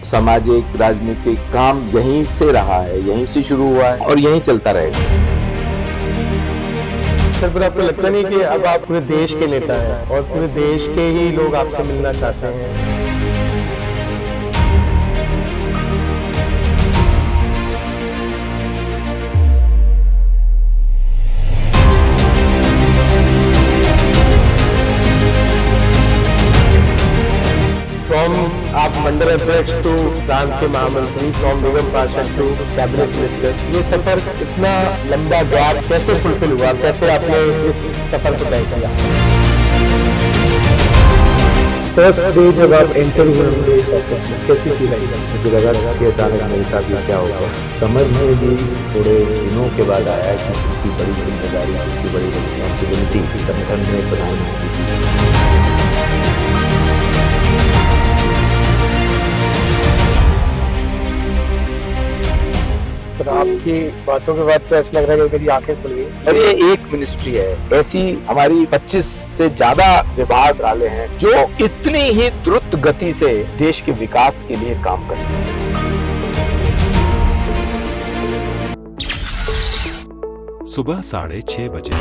सामाजिक राजनीतिक काम यहीं से रहा है, यहीं से शुरू हुआ है और यहीं चलता रहेगा। सर, पर आपको लगता नहीं कि अब आप पूरे देश के नेता हैं और पूरे देश के ही लोग आपसे मिलना चाहते हैं? फ्रॉम आप मंडल अध्यक्ष टू प्रांत के महामंत्री, फ्रॉम निगम पार्षद टू कैबिनेट मिनिस्टर, ये सफर इतना लंबा गैप कैसे फुलफिल हुआ? कैसे आपने इस सफर को तय किया? फर्स्ट डे जब आप एंटर हुए होंगे इस ऑफिस में, कैसी फील आई? मुझे लगा कि अचानक मेरे साथ ये क्या हो गया। समझ में भी थोड़े दिनों के बाद आया कि कितनी बड़ी जिम्मेदारी, कितनी बड़ी रिस्पॉन्सिबिलिटी संगठन में प्रधानमंत्री की। सर, आपकी बातों के बाद तो ऐसा लग रहा है कि मेरी आंखें खुल गई। और ये एक मिनिस्ट्री है, ऐसी हमारी 25 से ज्यादा विभाग वाले हैं जो इतनी ही द्रुत गति से देश के विकास के लिए काम कर रहे हैं। सुबह 6:30 बजे।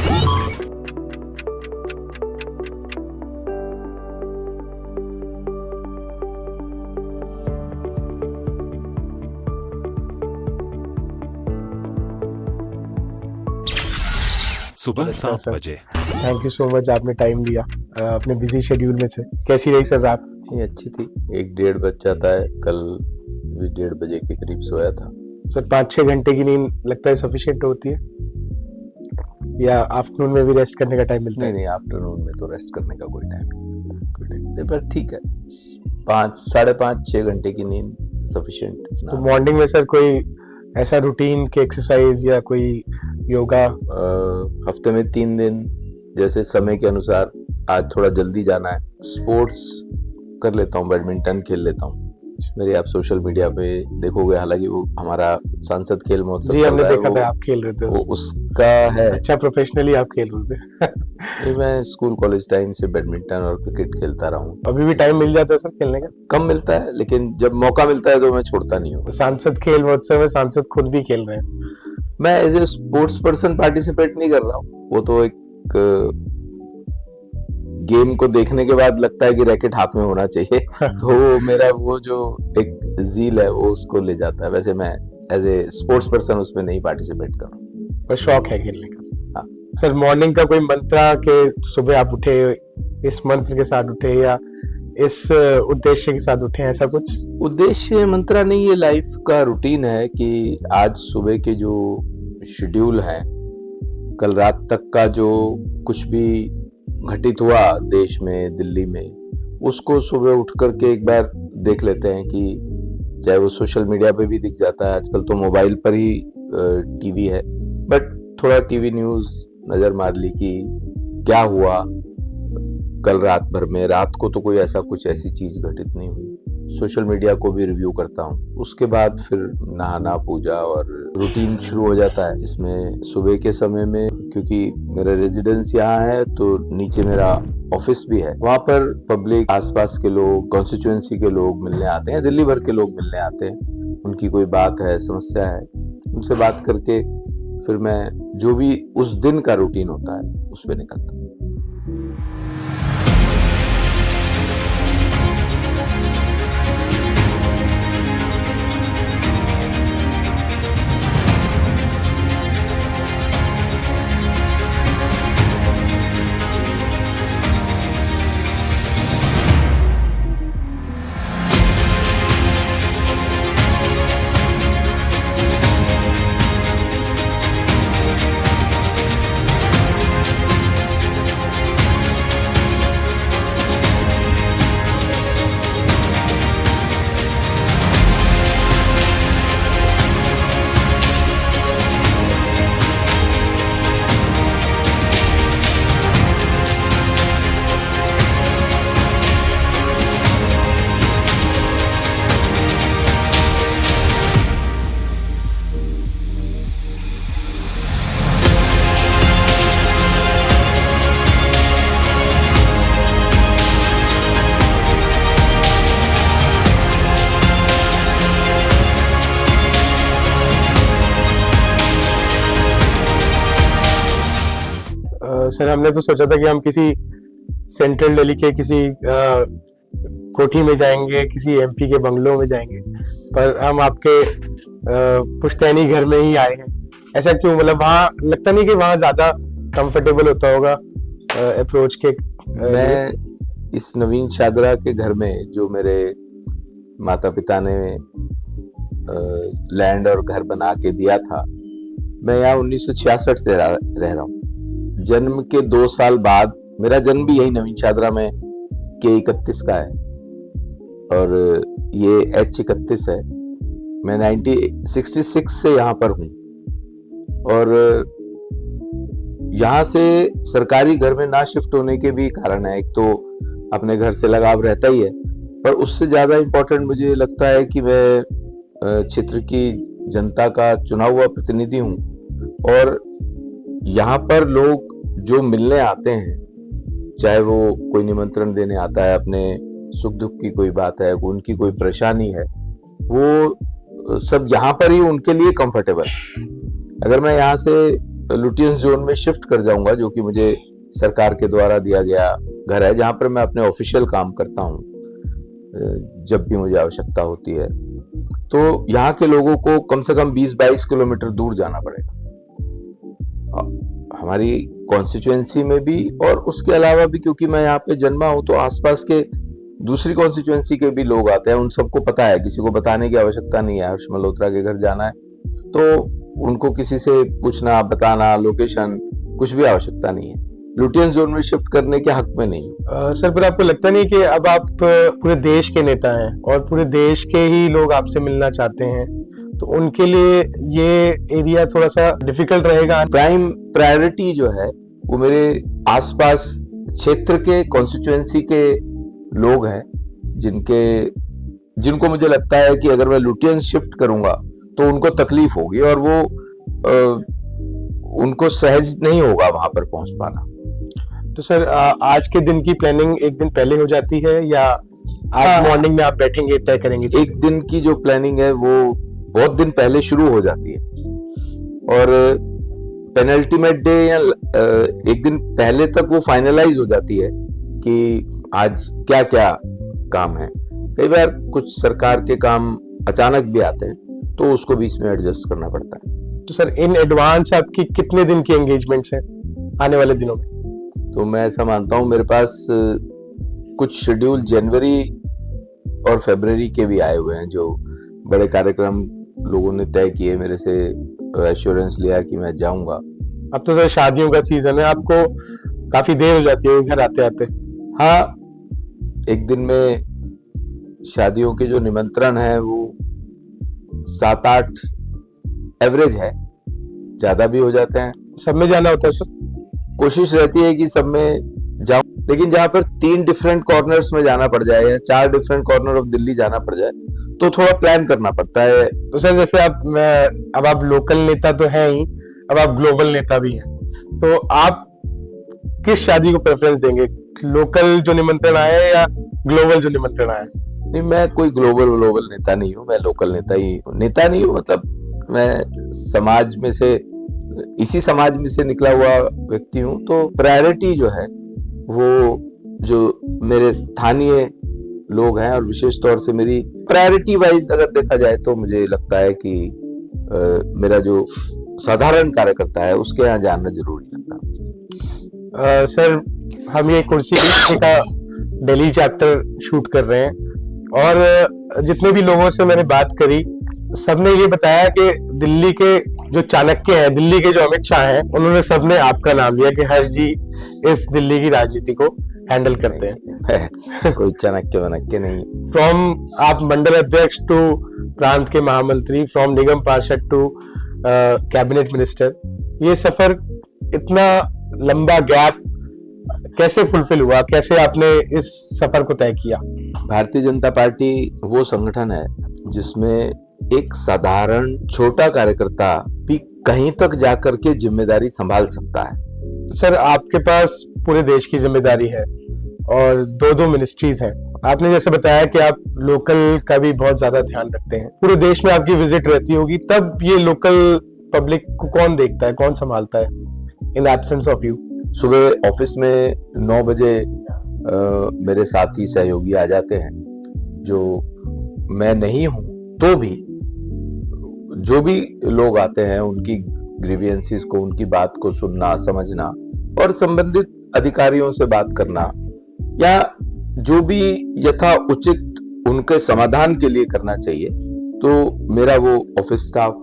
सुबह 7 बजे। थैंक यू सो मच, आपने टाइम दिया अपने बिजी शेड्यूल में से। कैसी रही सर रात? ये अच्छी थी। 1-1:30 बज जाता है, कल भी 1:30 बजे के करीब सोया था। सर, 5-6 घंटे की नींद लगता है सफिशिएंट होती है या आफ्टरनून में भी रेस्ट करने का टाइम मिलता है? नहीं, आफ्टरनून में तो रेस्ट करने का कोई टाइम नहीं, पर ठीक है, 5-5.5-6 घंटे की नींद सफिशिएंट। तो मॉर्निंग में सर कोई ऐसा रूटीन के एक्सरसाइज या कोई योगा? हफ्ते में 3 दिन, जैसे समय के अनुसार। आज थोड़ा जल्दी जाना है, स्पोर्ट्स कर लेता हूँ, बैडमिंटन खेल लेता हूँ। मेरे आप सोशल मीडिया पे देखोगे, हालांकि वो हमारा सांसद खेल महोत्सव जी, हमने देखा था आप खेल रहे थे, वो उसका है। अच्छा, प्रोफेशनली आप खेल रहे थे। मैं स्कूल कॉलेज टाइम से बैडमिंटन और क्रिकेट खेलता रहा हूँ। अभी भी टाइम मिल जाता है सर खेलने का? कम मिलता है, लेकिन जब मौका मिलता है तो मैं छोड़ता नहीं हूँ। सांसद खेल महोत्सव में सांसद खुद भी खेल रहे हैं। मैं as a sports person participate नहीं कर रहा हूँ, वो तो एक गेम को देखने के बाद लगता है कि रैकेट हाथ में होना चाहिए तो मेरा वो जो एक जील है वो उसको ले जाता है। वैसे मैं एज ए स्पोर्ट्स पर्सन उसमें नहीं पार्टिसिपेट कर रहा हूँ, पर शौक है खेलने का। हाँ। सर, मॉर्निंग का कोई मंत्र के सुबह आप उठे इस मंत्र के साथ उठे या इस उद्देश्य के साथ उठे, ऐसा कुछ? उद्देश्य मंत्रा नहीं, ये लाइफ का रूटीन है कि आज सुबह के जो शेड्यूल है, कल रात तक का जो कुछ भी घटित हुआ देश में, दिल्ली में, उसको सुबह उठ करके एक बार देख लेते हैं कि चाहे वो सोशल मीडिया पे भी दिख जाता है, आजकल तो मोबाइल पर ही टीवी है, बट थोड़ा टीवी न्यूज़ नज़र मार ली कि क्या हुआ कल रात भर में। रात को तो कोई ऐसी चीज घटित नहीं हुई। सोशल मीडिया को भी रिव्यू करता हूँ, उसके बाद फिर नहाना, पूजा और रूटीन शुरू हो जाता है, जिसमें सुबह के समय में, क्योंकि मेरा रेजिडेंस यहाँ है तो नीचे मेरा ऑफिस भी है, वहाँ पर पब्लिक, आसपास के लोग, कॉन्स्टिट्यूएंसी के लोग मिलने आते हैं, दिल्ली भर के लोग मिलने आते हैं। उनकी कोई बात है, समस्या है, उनसे बात करके फिर मैं जो भी उस दिन का रूटीन होता है उस पर निकलता हूँ। सर हमने तो सोचा था कि हम किसी सेंट्रल दिल्ली के किसी कोठी में जाएंगे, किसी एमपी के बंगलों में जाएंगे, पर हम आपके पुश्तैनी घर में ही आए हैं। ऐसा क्यों? मतलब वहाँ लगता नहीं कि वहाँ ज्यादा कंफर्टेबल होता होगा अप्रोच के? मैं इस नवीन शादरा के घर में, जो मेरे माता पिता ने लैंड और घर बना के दिया था, मैं यहाँ 1966 से रह रहा हूँ। जन्म के 2 साल बाद, मेरा जन्म भी यही नवीन शादरा में के 31 का है और ये H31 है। मैं 1966 से यहाँ पर हूँ और यहाँ से सरकारी घर में ना शिफ्ट होने के भी कारण है। एक तो अपने घर से लगाव रहता ही है, पर उससे ज्यादा इम्पोर्टेंट मुझे लगता है कि मैं क्षेत्र की जनता का चुना हुआ प्रतिनिधि हूँ और यहाँ पर लोग जो मिलने आते हैं, चाहे वो कोई निमंत्रण देने आता है, अपने सुख दुख की कोई बात है, उनकी कोई परेशानी है, वो सब यहाँ पर ही उनके लिए कंफर्टेबल। अगर मैं यहाँ से लुटियंस जोन में शिफ्ट कर जाऊंगा, जो कि मुझे सरकार के द्वारा दिया गया घर है, जहाँ पर मैं अपने ऑफिशियल काम करता हूँ जब भी मुझे आवश्यकता होती है, तो यहाँ के लोगों को कम से कम 20-22 किलोमीटर दूर जाना पड़ेगा हमारी कॉन्स्टिट्यूएंसी में भी, और उसके अलावा भी क्योंकि मैं यहाँ पे जन्मा हूँ तो आसपास के दूसरी कॉन्स्टिट्यूएंसी के भी लोग आते हैं। उन सबको पता है, किसी को बताने की आवश्यकता नहीं है। हर्ष मल्होत्रा के घर जाना है तो उनको किसी से पूछना, बताना, लोकेशन, कुछ भी आवश्यकता नहीं है। लुटियंस जोन में शिफ्ट करने के हक में नहीं। सर पर आपको लगता नहीं कि अब आप पूरे देश के नेता हैं और पूरे देश के ही लोग आपसे मिलना चाहते हैं, तो उनके लिए ये एरिया थोड़ा सा डिफिकल्ट रहेगा? प्राइम प्रायोरिटी जो है वो मेरे आसपास क्षेत्र के कॉन्स्टिट्यूएंसी के लोग हैं, जिनको मुझे लगता है कि अगर मैं लुटियंस शिफ्ट करूंगा तो उनको तकलीफ होगी और वो उनको सहज नहीं होगा वहां पर पहुंच पाना। तो सर आज के दिन की प्लानिंग एक दिन पहले हो जाती है या आज मॉर्निंग में आप बैठेंगे तय करेंगे? एक दिन की जो प्लानिंग है वो बहुत दिन पहले शुरू हो जाती है और पेनल्टीमेट डे या एक दिन पहले तक वो फाइनलाइज हो जाती है कि आज क्या क्या काम है। कई बार कुछ सरकार के काम अचानक भी आते हैं तो उसको बीच में एडजस्ट करना पड़ता है। तो सर इन एडवांस आपकी कितने दिन की एंगेजमेंट्स हैं आने वाले दिनों में? तो मैं ऐसा मानता हूँ मेरे पास कुछ शेड्यूल जनवरी और फरवरी के भी आए हुए हैं, जो बड़े कार्यक्रम लोगों ने तय किए, मेरे से एश्योरेंस लिया कि मैं जाऊंगा। अब तो सर शादियों का सीजन है, आपको काफी देर हो जाती है घर आते आते? हाँ, एक दिन में शादियों के जो निमंत्रण है वो 7-8 एवरेज है, ज्यादा भी हो जाते हैं। सब में जाना होता है सर? कोशिश रहती है कि सब में जाऊं, लेकिन जहां पर 3 डिफरेंट कॉर्नर्स में जाना पड़ जाए या 4 डिफरेंट कॉर्नर ऑफ दिल्ली जाना पड़ जाए तो थोड़ा प्लान करना पड़ता है। तो सर जैसे अब आप लोकल नेता तो हैं ही, अब आप ग्लोबल नेता भी हैं, तो आप किस शादी को प्रेफरेंस देंगे? लोकल जो निमंत्रण आए या ग्लोबल जो निमंत्रण आए? नहीं, मैं कोई ग्लोबल नेता नहीं हूँ, मैं लोकल नेता नहीं हूँ। मतलब मैं समाज में से, इसी समाज में से निकला हुआ व्यक्ति हूँ, तो प्रायोरिटी जो है वो जो मेरे स्थानीय लोग हैं और विशेष तौर से मेरी प्रायोरिटी वाइज अगर देखा जाए तो मुझे लगता है कि मेरा जो साधारण कार्यकर्ता है उसके यहाँ जाना जरूरी लगता है। सर हम ये कुर्सी का दिल्ली चैप्टर शूट कर रहे हैं और जितने भी लोगों से मैंने बात करी सबने ये बताया कि दिल्ली के जो चाणक्य हैं, दिल्ली के जो अमित शाह हैं, उन्होंने सबने आपका नाम लिया कि हर्ष जी इस दिल्ली की राजनीति को हैंडल करते हैं। कोई चाणक्य वनक्य नहीं। फ्रॉम आप मंडल अध्यक्ष टू प्रांत के महामंत्री, फ्रॉम निगम पार्षद टू कैबिनेट मिनिस्टर, ये सफर इतना लंबा गैप कैसे फुलफिल हुआ? कैसे आपने इस सफर को तय किया? भारतीय जनता पार्टी वो संगठन है जिसमें एक साधारण छोटा कार्यकर्ता भी कहीं तक जाकर के जिम्मेदारी संभाल सकता है। सर आपके पास पूरे देश की जिम्मेदारी है और 2 मिनिस्ट्रीज हैं। आपने जैसे बताया कि आप लोकल का भी बहुत ज्यादा ध्यान रखते हैं, पूरे देश में आपकी विजिट रहती होगी, तब ये लोकल पब्लिक को कौन देखता है, कौन संभालता है इन एब्सेंस ऑफ यू? सुबह ऑफिस में 9 बजे मेरे साथी सहयोगी आ जाते हैं, जो मैं नहीं हूं तो भी जो भी लोग आते हैं उनकी ग्रीवियंसेस को, उनकी बात को सुनना, समझना और संबंधित अधिकारियों से बात करना या जो भी यथा उचित उनके समाधान के लिए करना चाहिए, तो मेरा वो ऑफिस स्टाफ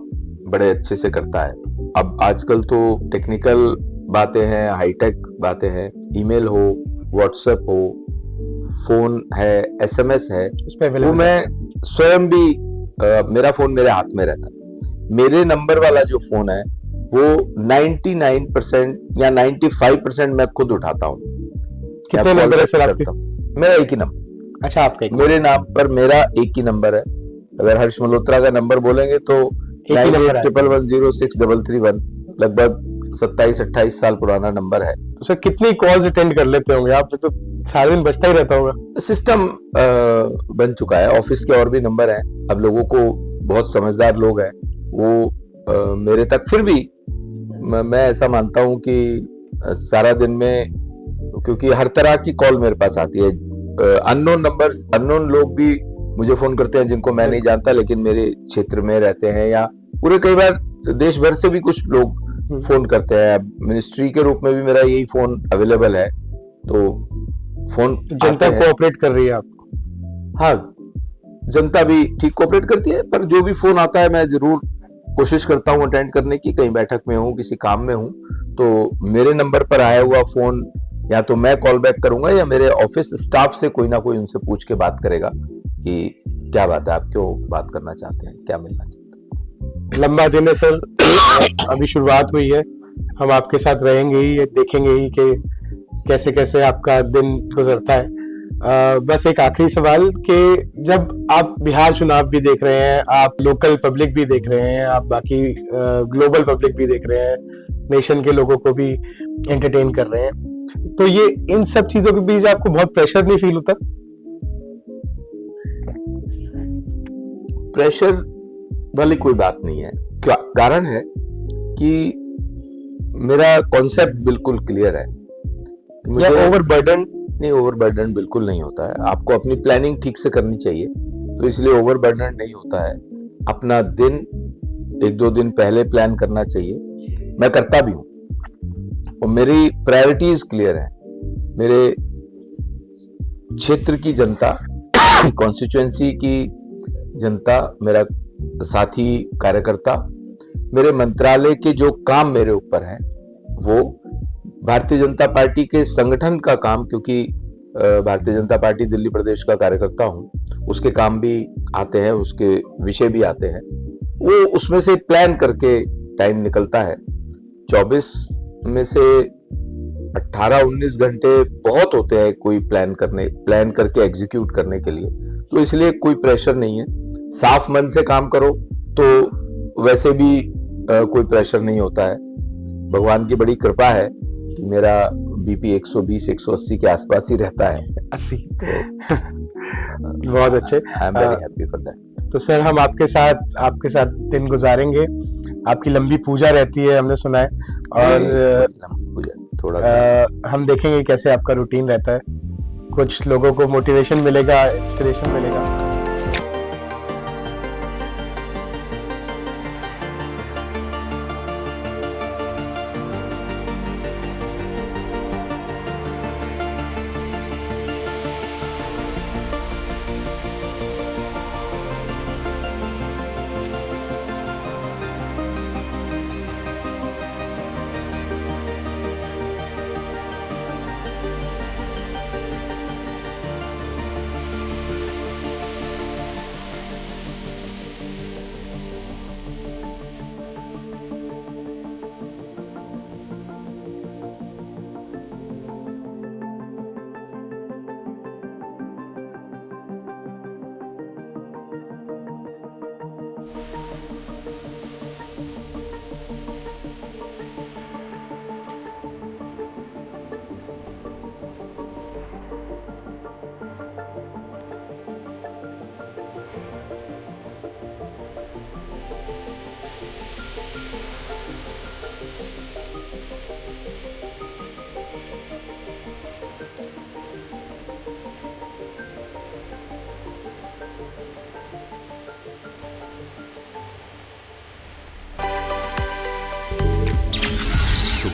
बड़े अच्छे से करता है। अब आजकल तो टेक्निकल बातें हैं, हाईटेक बातें हैं, ईमेल हो, व्हाट्सएप हो, फोन है, एसएमएस है, उस पे वो मैं स्वयं भी मेरा फोन मेरे हाथ में रहता है। मेरे नंबर वाला जो फोन है वो 99% या 95% मैं खुद उठाता हूँ। कितने नंबर है सर आपके? मेरा एक ही नंबर। अच्छा, आपका एक मेरे नाम पर मेरा एक ही नंबर है। अगर हर्ष मल्होत्रा का नंबर बोलेंगे तो एक ही नंबर है। 9811063331 लगभग 27-28 साल पुराना नंबर है। तो सर कितनी कॉल्स अटेंड कर लेते होंगे आप? तो सारे दिन बजता ही रहता होगा। सिस्टम बन चुका है। ऑफिस के और भी नंबर हैं। अब लोगों को, बहुत समझदार लोग हैं वो मेरे तक, फिर भी मैं ऐसा मानता हूं कि सारा दिन में, क्योंकि हर तरह की कॉल मेरे पास आती है, अननोन नंबर्स, अननोन लोग भी मुझे फोन करते हैं जिनको मैं नहीं जानता लेकिन मेरे क्षेत्र में रहते हैं, या पूरे कई बार देश भर से भी कुछ लोग फोन करते हैं। मिनिस्ट्री के रूप में भी मेरा यही फोन अवेलेबल है, तो फोन जनता कोऑपरेट कर रही है आपको? हाँ, जनता भी ठीक कोऑपरेट करती है, पर जो भी फोन आता है मैं जरूर कोशिश करता हूँ अटेंड करने की। कहीं बैठक में हूँ, किसी काम में हूँ, तो मेरे नंबर पर आया हुआ फोन या तो मैं कॉल बैक करूंगा या मेरे ऑफिस स्टाफ से कोई ना कोई उनसे पूछ के बात करेगा कि क्या बात है, आप क्यों बात करना चाहते हैं, क्या मिलना चाहते हैं। लंबा दिन है सर, अभी शुरुआत हुई है, हम आपके साथ रहेंगे ही, देखेंगे ही कि कैसे कैसे आपका दिन गुजरता है। बस एक आखिरी सवाल कि जब आप बिहार चुनाव भी देख रहे हैं, आप लोकल पब्लिक भी देख रहे हैं, आप बाकी ग्लोबल पब्लिक भी देख रहे हैं, नेशन के लोगों को भी एंटरटेन कर रहे हैं, तो ये इन सब चीजों के बीच आपको बहुत प्रेशर नहीं फील होता? प्रेशर वाली कोई बात नहीं है। क्या कारण है कि मेरा कॉन्सेप्ट बिल्कुल क्लियर है। या ओवरबर्डन? नहीं, ओवरबर्डन बिल्कुल नहीं होता है। आपको अपनी प्लानिंग ठीक से करनी चाहिए, तो इसलिए ओवरबर्डन नहीं होता है। अपना दिन 1-2 दिन पहले प्लान करना चाहिए, मैं करता भी हूँ, और मेरी प्रायोरिटीज क्लियर है। मेरे क्षेत्र की जनता, कॉन्स्टिट्यूएंसी की जनता, मेरा साथी कार्यकर्ता, मेरे मंत्रालय के जो काम मेरे ऊपर है, वो भारतीय जनता पार्टी के संगठन का काम, क्योंकि भारतीय जनता पार्टी दिल्ली प्रदेश का कार्यकर्ता हूं, उसके काम भी आते हैं, उसके विषय भी आते हैं, वो उसमें से प्लान करके टाइम निकलता है। 24 में से 18-19 घंटे बहुत होते हैं कोई प्लान करके एग्जीक्यूट करने के लिए, तो इसलिए कोई प्रेशर नहीं है। साफ मन से काम करो तो वैसे भी कोई प्रेशर नहीं होता है। भगवान की बड़ी कृपा है कि मेरा बीपी 120-180 के आसपास ही रहता है। 80 बहुत अच्छे, I am very happy for that. तो सर हम आपके साथ दिन गुजारेंगे। आपकी लंबी पूजा रहती है, हमने सुना है, और लंबी पूजा थोड़ा सा हम देखेंगे कैसे आपका रूटीन रहता है। कुछ लोगों को मोटिवेशन मिलेगा, इंस्पिरेशन मिलेगा।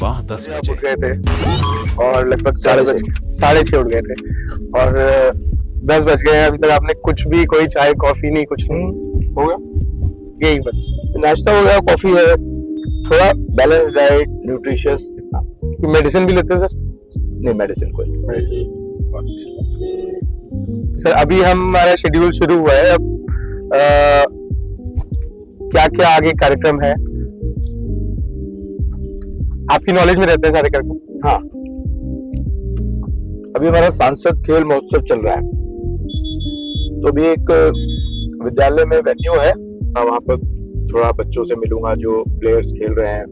सुबह 10 आप उठ बजे। गए थे और लगभग 6:30 उठ गए थे और 10 बज गए हैं, अभी तक आपने कुछ भी, कोई चाय कॉफी नहीं, कुछ नहीं हो गया, यही बस नाश्ता हो गया, कॉफी है, थोड़ा बैलेंस डाइट, न्यूट्रिशियस। मेडिसिन भी लेते हैं सर? नहीं, मेडिसिन कोई नहीं। सर अभी हमारा शेड्यूल शुरू हुआ है, अब क्या क्या आगे कार्यक्रम है? आपकी नॉलेज में रहते हैं सारे कार्यक्रम? हाँ, अभी हमारा सांसद खेल महोत्सव चल रहा है, तो अभी एक विद्यालय में वेन्यू है, वहां पर थोड़ा बच्चों से मिलूंगा जो प्लेयर्स खेल रहे हैं।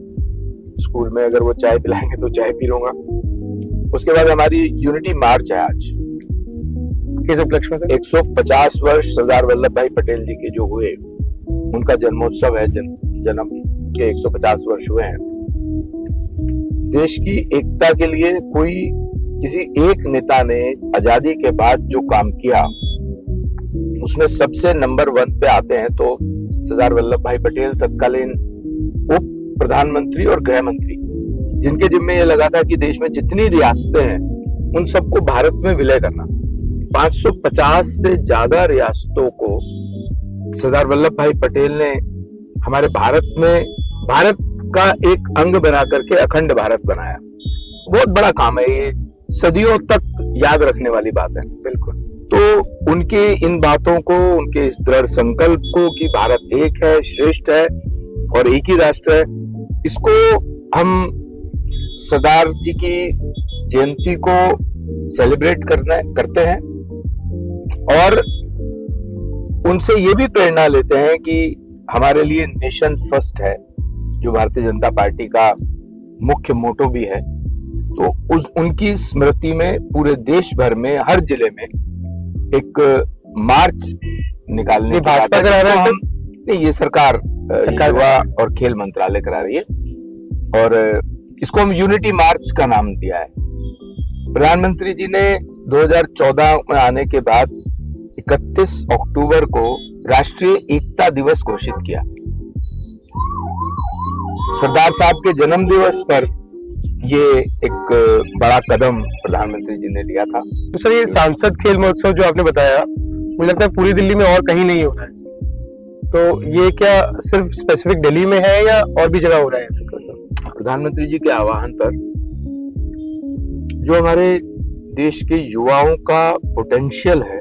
स्कूल में अगर वो चाय पिलाएंगे तो चाय पी लूंगा। उसके बाद हमारी यूनिटी मार्च है आज, किस उपलक्ष्य में सर? 150 वर्ष सरदार वल्लभ भाई पटेल जी के जो हुए, उनका जन्मोत्सव है, जन्म के 150 वर्ष हुए हैं। देश की एकता के लिए कोई किसी एक नेता ने आजादी के बाद जो काम किया, उसमें सबसे नंबर 1 पे आते हैं तो सरदार वल्लभ भाई पटेल, तत्कालीन उप प्रधानमंत्री और गृह मंत्री, जिनके जिम्मे ये लगा था कि देश में जितनी रियासतें हैं उन सबको भारत में विलय करना। 550 से ज्यादा रियासतों को सरदार वल्लभ भाई पटेल ने हमारे भारत में, भारत का एक अंग बना करके अखंड भारत बनाया। बहुत बड़ा काम है ये, सदियों तक याद रखने वाली बात है। बिल्कुल। तो उनके इन बातों को, उनके इस दृढ़ संकल्प को कि भारत एक है, श्रेष्ठ है और एक ही राष्ट्र है, इसको हम सरदार जी की जयंती को सेलिब्रेट करते हैं और उनसे ये भी प्रेरणा लेते हैं कि हमारे लिए नेशन फर्स्ट है, जो भारतीय जनता पार्टी का मुख्य मोटो भी है। तो उनकी स्मृति में पूरे देश भर में, हर जिले में एक मार्च निकालने की बात है। नहीं, ये सरकार युवा और खेल मंत्रालय करा रही है और इसको हम यूनिटी मार्च का नाम दिया है। प्रधानमंत्री जी ने 2014 में आने के बाद 31 अक्टूबर को राष्ट्रीय एकता दिवस घोषित किया। सरदार साहब के जन्म दिवस पर ये एक बड़ा कदम प्रधानमंत्री जी ने लिया था। तो सर ये सांसद खेल महोत्सव जो आपने बताया, मुझे लगता है पूरी दिल्ली में और कहीं नहीं हो रहा है, तो ये क्या सिर्फ स्पेसिफिक दिल्ली में है या और भी जगह हो रहा है ऐसे? प्रधानमंत्री जी के आह्वान पर जो हमारे देश के युवाओं का पोटेंशियल है,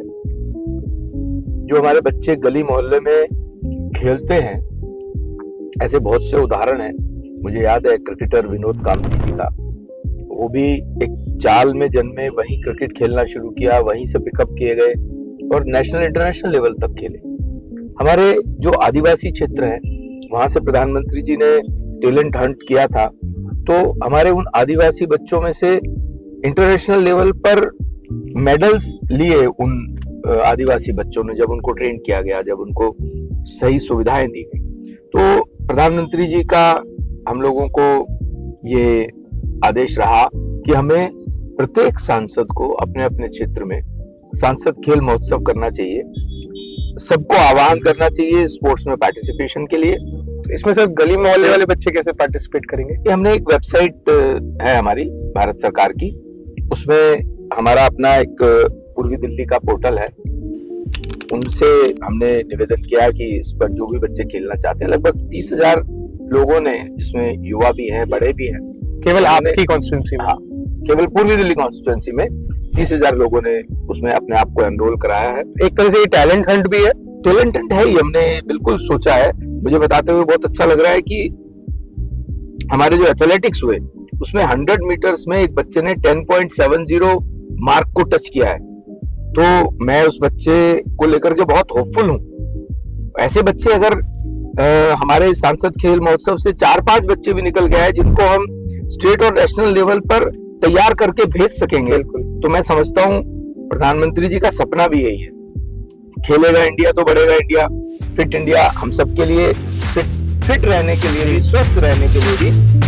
जो हमारे बच्चे गली मोहल्ले में खेलते हैं, ऐसे बहुत से उदाहरण हैं। मुझे याद है क्रिकेटर विनोद कांबली जी का, वो भी एक चाल में जन्मे, वहीं क्रिकेट खेलना शुरू किया, वहीं से पिकअप किए गए और नेशनल इंटरनेशनल लेवल तक खेले। हमारे जो आदिवासी क्षेत्र है, वहां से प्रधानमंत्री जी ने टैलेंट हंट किया था, तो हमारे उन आदिवासी बच्चों में से इंटरनेशनल लेवल पर मेडल्स लिए उन आदिवासी बच्चों ने, जब उनको ट्रेन किया गया, जब उनको सही सुविधाएं दी गई। तो प्रधानमंत्री जी का हम लोगों को ये आदेश रहा कि हमें प्रत्येक सांसद को अपने अपने क्षेत्र में सांसद खेल महोत्सव करना चाहिए, सबको आह्वान करना चाहिए स्पोर्ट्स में पार्टिसिपेशन के लिए। तो इसमें सर गली मोहल्ले वाले बच्चे कैसे पार्टिसिपेट करेंगे? ये हमने एक वेबसाइट है हमारी भारत सरकार की, उसमें हमारा अपना एक पूर्वी दिल्ली का पोर्टल है, उनसे हमने निवेदन किया कि इस पर जो भी बच्चे खेलना चाहते हैं, लगभग 30,000 लोगों ने, जिसमें युवा भी हैं, बड़े भी हैं, केवल आपकी कॉन्स्टिट्यूंसी में? हाँ, केवल पूर्वी दिल्ली कॉन्स्टिट्यूंसी में 30,000 लोगों ने उसमें अपने आप को एनरोल कराया है। एक तरह से ये टैलेंट हंट भी है? टैलेंट हंट है ही, हमने बिल्कुल सोचा है। मुझे बताते हुए बहुत अच्छा लग रहा है कि हमारे जो एथलेटिक्स हुए, उसमें 100 मीटर्स में एक बच्चे ने 10.70 मार्क को टच किया है, तो मैं उस बच्चे को लेकर के बहुत होपफुल हूँ। ऐसे बच्चे अगर हमारे सांसद खेल महोत्सव से 4-5 बच्चे भी निकल गए हैं, जिनको हम स्टेट और नेशनल लेवल पर तैयार करके भेज सकेंगे, तो मैं समझता हूँ प्रधानमंत्री जी का सपना भी यही है। खेलेगा इंडिया तो बढ़ेगा इंडिया, फिट इंडिया हम सबके लिए, फिट रहने के लिए भी, स्वस्थ रहने के लिए भी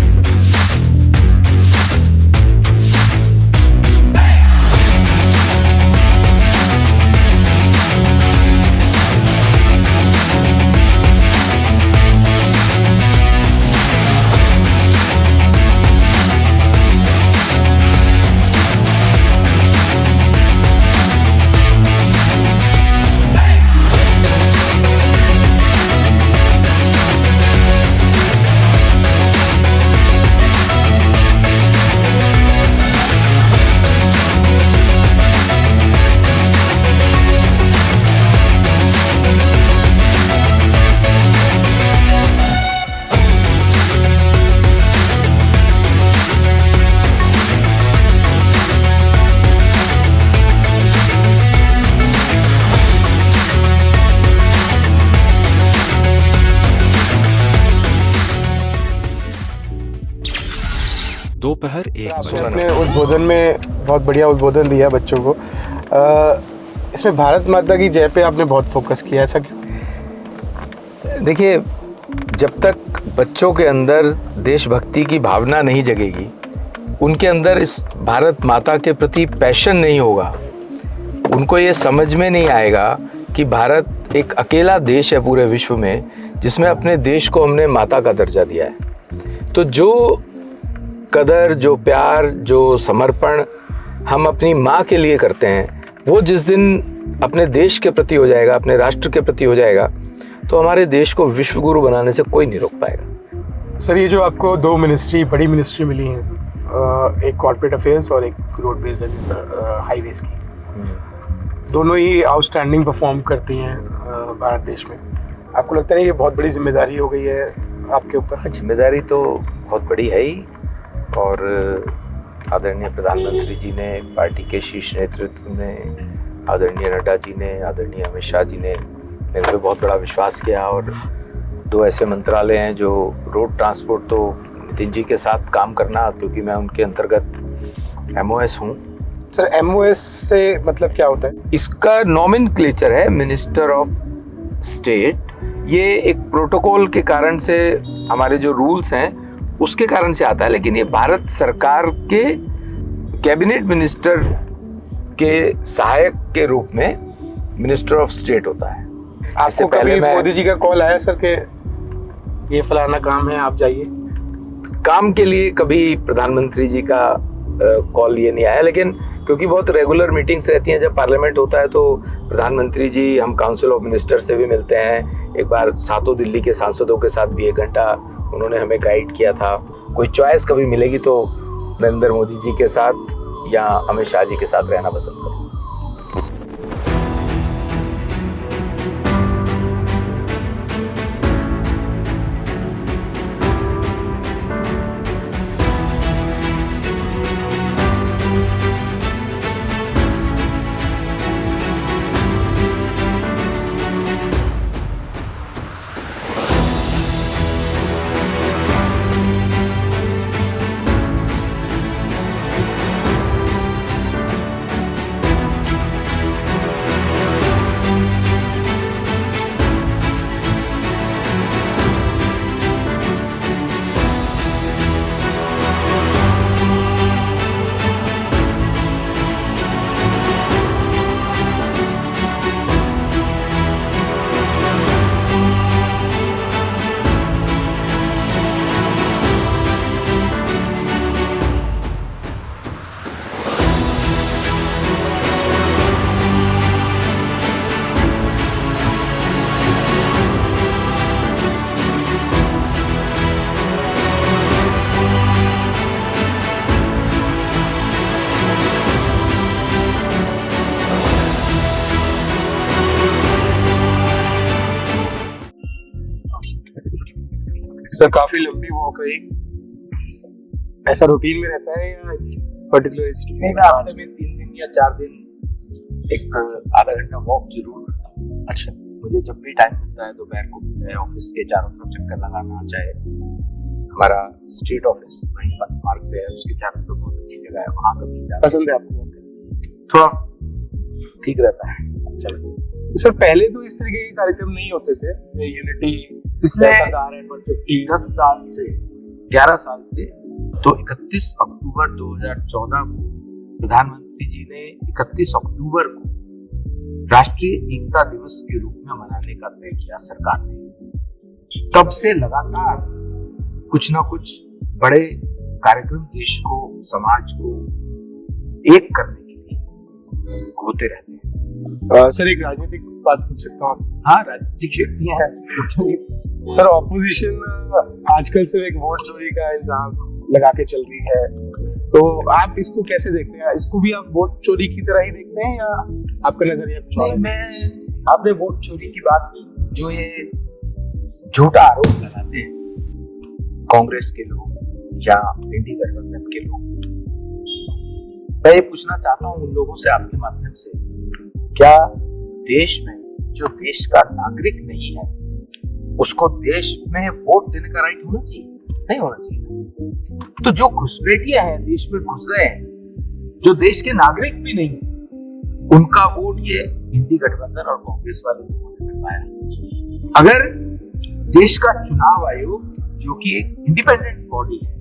दोपहर 1 आपने बजे। अपने उद्बोधन में बहुत बढ़िया उद्बोधन दिया बच्चों को। इसमें भारत माता की जय पे आपने बहुत फोकस किया, ऐसा क्यों? देखिए, जब तक बच्चों के अंदर देशभक्ति की भावना नहीं जगेगी, उनके अंदर इस भारत माता के प्रति पैशन नहीं होगा, उनको ये समझ में नहीं आएगा कि भारत एक अकेला देश है पूरे विश्व में जिसमें अपने देश को हमने माता का दर्जा दिया है। तो जो कदर, जो प्यार, जो समर्पण हम अपनी माँ के लिए करते हैं, वो जिस दिन अपने देश के प्रति हो जाएगा, अपने राष्ट्र के प्रति हो जाएगा, तो हमारे देश को विश्व गुरु बनाने से कोई नहीं रोक पाएगा। सर, ये जो आपको दो मिनिस्ट्री, बड़ी मिनिस्ट्री मिली हैं, एक कॉर्पोरेट अफेयर्स और एक रोड बेस्ड हाईवेज की, दोनों ही आउटस्टैंडिंग परफॉर्म करती हैं भारत देश में। आपको लगता है ये बहुत बड़ी जिम्मेदारी हो गई है आपके ऊपर? जिम्मेदारी तो बहुत बड़ी है ही, और आदरणीय प्रधानमंत्री जी ने, पार्टी के शीर्ष नेतृत्व ने, आदरणीय नड्डा जी ने, आदरणीय अमित शाह जी ने मेरे पे बहुत बड़ा विश्वास किया। और दो ऐसे मंत्रालय हैं जो रोड ट्रांसपोर्ट, तो नितिन जी के साथ काम करना, क्योंकि मैं उनके अंतर्गत MOS हूँ। सर, MOS से मतलब क्या होता है? इसका नॉमेनक्लेचर है मिनिस्टर ऑफ स्टेट। ये एक प्रोटोकॉल के कारण से, हमारे जो रूल्स हैं उसके कारण से आता है, लेकिन ये भारत सरकार के कैबिनेट मिनिस्टर के सहायक के रूप में मिनिस्टर ऑफ स्टेट होता है। आपको कभी मोदी जी का कॉल आया सर कि ये फलाना काम है, आप जाइए? काम के लिए कभी प्रधानमंत्री जी का कॉल ये नहीं आया, लेकिन क्योंकि बहुत रेगुलर मीटिंग्स रहती हैं, जब पार्लियामेंट होता है तो प्रधानमंत्री जी, हम काउंसिल ऑफ मिनिस्टर से भी मिलते हैं। एक बार सातों दिल्ली के सांसदों के साथ भी 1 घंटा उन्होंने हमें गाइड किया था। कोई चॉइस कभी मिलेगी तो नरेंद्र मोदी जी के साथ या अमित शाह जी के साथ रहना पसंद करूँगा। सर, काफी लंबी वॉक रही, ऐसा रूटीन में रहता है या पर्टिकुलर? नहीं, मैं हफ्ते में 3 दिन या 4 दिन एक आधा घंटा वॉक जरूर करता हूँ। अच्छा। मुझे जब भी टाइम मिलता है, दोपहर को भी, ऑफिस के चारों तरफ चक्कर लगाना, चाहे हमारा स्ट्रीट ऑफिस वहीं पर मार्ग पे है, उसके चारों तरफ बहुत अच्छी जगह है, वहाँ कभी जाता हूँ। पसंद है आपको वॉक? थोड़ा ठीक रहता है, अच्छा लगता है। सर, पहले तो इस तरीके के कार्यक्रम नहीं होते थे, यूनिटी पिछले 10 साल से, 11 साल से, तो 31 अक्टूबर 2014 को प्रधानमंत्री जी ने 31 अक्टूबर को राष्ट्रीय एकता दिवस के रूप में मनाने का तय किया सरकार ने। तब से लगातार कुछ ना कुछ बड़े कार्यक्रम देश को, समाज को एक करने के लिए होते रहते हैं। सर, एक राजनीतिक बात पूछ सकता हूँ आपसे? हाँ, राजनीतिक शक्तियां हैं। सर, ऑपोजिशन आजकल सिर्फ एक वोट चोरी का इंतजाम लगा के चल रही है, तो आप इसको कैसे देखते हैं? इसको भी आप वोट चोरी की तरह ही देखते हैं या आपका नजरिया कुछ और है? मैं, आपने वोट चोरी की बात की, जो ये झूठा आरोप लगाते हैं कांग्रेस के लोग या इंडी गठबंधन के लोग, मैं ये पूछना चाहता हूँ उन लोगों से आपके माध्यम से, क्या देश में जो देश का नागरिक नहीं है उसको देश में वोट देने का राइट होना चाहिए? नहीं होना चाहिए। तो जो घुसपैठिया हैं देश में घुस गए हैं, जो देश के नागरिक भी नहीं है, उनका वोट ये इंडी गठबंधन और कांग्रेस वाले लोगों ने बनवाया। अगर देश का चुनाव आयोग, जो कि एक इंडिपेंडेंट बॉडी है,